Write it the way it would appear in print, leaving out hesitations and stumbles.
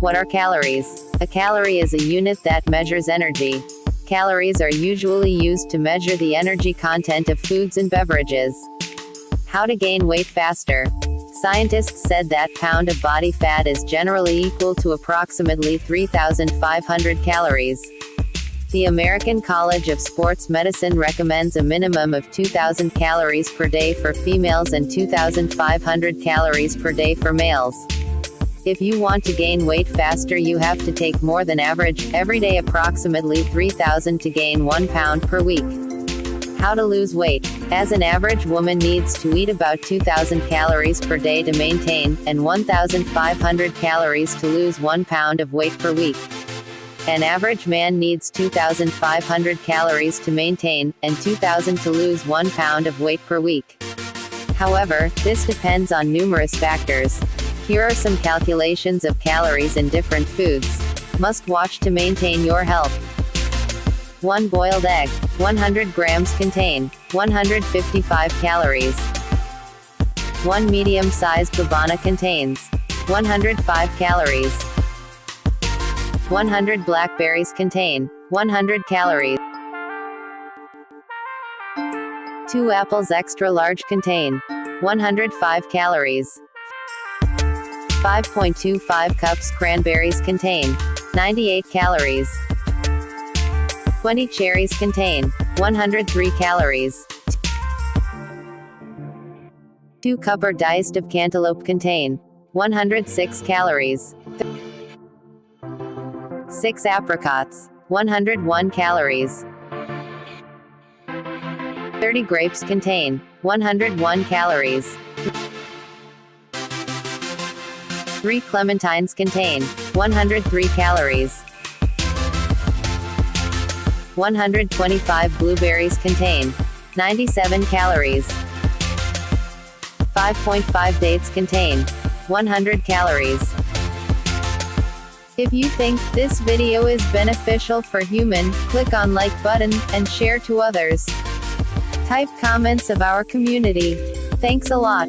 What are calories? A calorie is a unit that measures energy. Calories are usually used to measure the energy content of foods and beverages. How to gain weight faster? Scientists said that pound of body fat is generally equal to approximately 3,500 calories. The American College of Sports Medicine recommends a minimum of 2,000 calories per day for females and 2,500 calories per day for males. If you want to gain weight faster, you have to take more than average, every day approximately 3,000 to gain 1 pound per week. How to lose weight? As an average woman needs to eat about 2,000 calories per day to maintain, and 1,500 calories to lose 1 pound of weight per week. An average man needs 2,500 calories to maintain, and 2,000 to lose 1 pound of weight per week. However, this depends on numerous factors. Here are some calculations of calories in different foods. Must watch to maintain your health. 1 boiled egg, 100 grams contain 155 calories. 1 medium-sized Babana contains 105 calories. 100 blackberries contain 100 calories. 2 apples extra large contain 105 calories. 5.25 cups cranberries contain 98 calories. 20 cherries contain 103 calories. 2 cup or diced of cantaloupe contain 106 calories. 6 apricots, 101 calories. 30 grapes contain 101 calories. 3 clementines contain 103 calories. 125 blueberries contain 97 calories. 5.5 dates contain 100 calories. If you think this video is beneficial for human, click on like button, and share to others. Type comments of our community. Thanks a lot.